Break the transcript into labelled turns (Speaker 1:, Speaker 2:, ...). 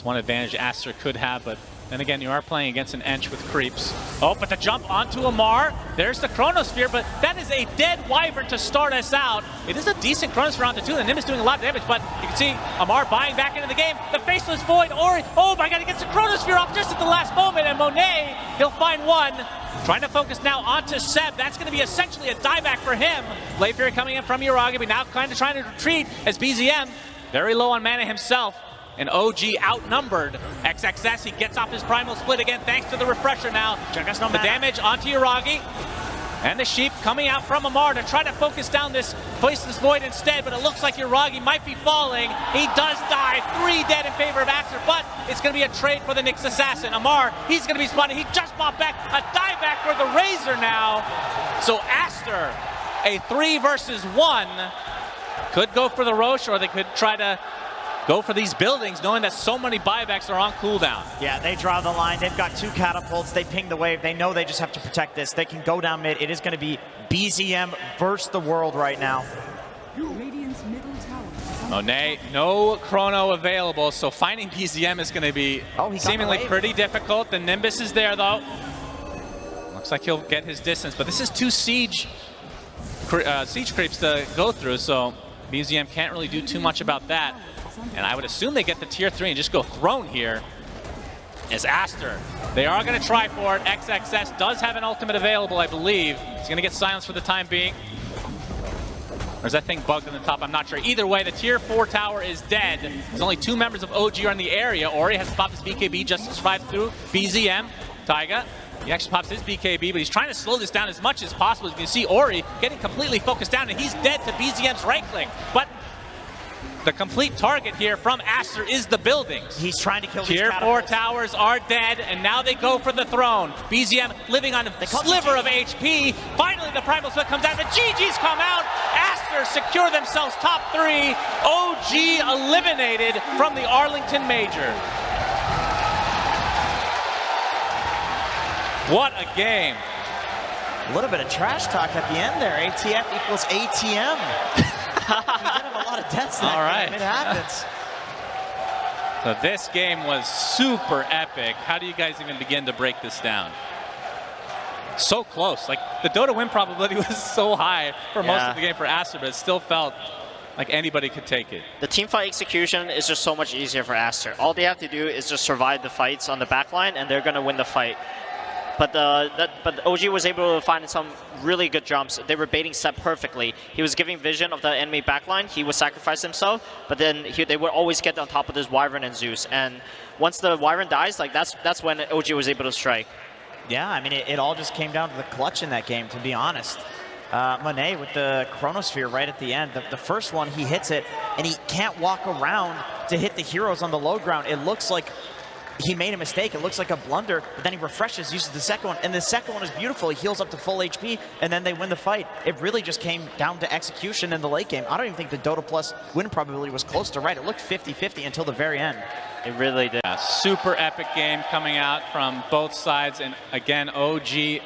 Speaker 1: One advantage Aster could have, but then again, you are playing against an Ench with creeps. Oh, but the jump onto Amar. There's the Chronosphere, but that is a dead Wyvern to start us out. It is a decent Chronosphere onto 2. The Nimbus doing a lot of damage, but you can see Amar buying back into the game. The Faceless Void, Ori, oh my god, he gets the Chronosphere off just at the last moment, and Monet, he'll find one. Trying to focus now onto Seb. That's going to be essentially a dieback for him. Blade Fury coming in from Uragi, but now kind of trying to retreat as BZM, very low on mana himself. And OG outnumbered. XXS, he gets off his primal split again thanks to the refresher now. The damage onto Uragi. And the Sheep coming out from Amar to try to focus down this Faceless Void instead, but it looks like Uragi might be falling. He does die, 3 dead in favor of Aster, but it's going to be a trade for the Nyx Assassin. Amar, he's going to be spotted. He just bought back a dieback for the Razor now. So Aster, a 3 versus 1, could go for the Roche, or they could try to go for these buildings, knowing that so many buybacks are on cooldown.
Speaker 2: Yeah, they draw the line. They've got 2 catapults. They ping the wave. They know they just have to protect this. They can go down mid. It is going to be BZM versus the world right now.
Speaker 1: Monet, no chrono available, so finding BZM is going to be seemingly pretty difficult. The Nimbus is there, though. Looks like he'll get his distance, but this is 2 siege creeps to go through, so BZM can't really do too much about that. And I would assume they get the tier 3 and just go throne here as Aster. They are going to try for it. XXS does have an ultimate available, I believe. He's going to get silenced for the time being. Or is that thing bugged in the top? I'm not sure. Either way, the tier 4 tower is dead. There's only 2 members of OG are in the area. Ori has to pop his BKB just to survive through. BZM, Taiga. He actually pops his BKB, but he's trying to slow this down as much as possible. As you can see, Ori getting completely focused down, and he's dead to BZM's right click. But the complete target here from Aster is the buildings.
Speaker 2: He's trying to kill these
Speaker 1: Tier 4 towers are dead, and now they go for the throne. BZM living on a sliver of HP. Finally, the primal split comes out. The GGs come out. Aster secure themselves top 3. OG eliminated from the Arlington Major. What a game.
Speaker 2: A little bit of trash talk at the end there. ATF equals ATM. We did have a lot of deaths in that game. It happens.
Speaker 1: So this game was super epic. How do you guys even begin to break this down? So close. Like, the Dota win probability was so high for most of the game for Aster, but it still felt like anybody could take it.
Speaker 3: The teamfight execution is just so much easier for Aster. All they have to do is just survive the fights on the backline, and they're going to win the fight. But OG was able to find some really good jumps. They were baiting Seb perfectly. He was giving vision of the enemy backline. He would sacrifice himself, but then they would always get on top of this Wyvern and Zeus. And once the Wyvern dies, like that's when OG was able to strike.
Speaker 2: Yeah, I mean, it all just came down to the clutch in that game, to be honest. Monet with the Chronosphere right at the end. The first one, he hits it, and he can't walk around to hit the heroes on the low ground. It looks like he made a mistake. It looks like a blunder, but then he refreshes, uses the second one, and the second one is beautiful. He heals up to full HP, and then they win the fight. It really just came down to execution in the late game. I don't even think the Dota Plus win probability was close to right. It looked 50-50 until the very end.
Speaker 3: It really did.
Speaker 1: Super epic game coming out from both sides, and again, OG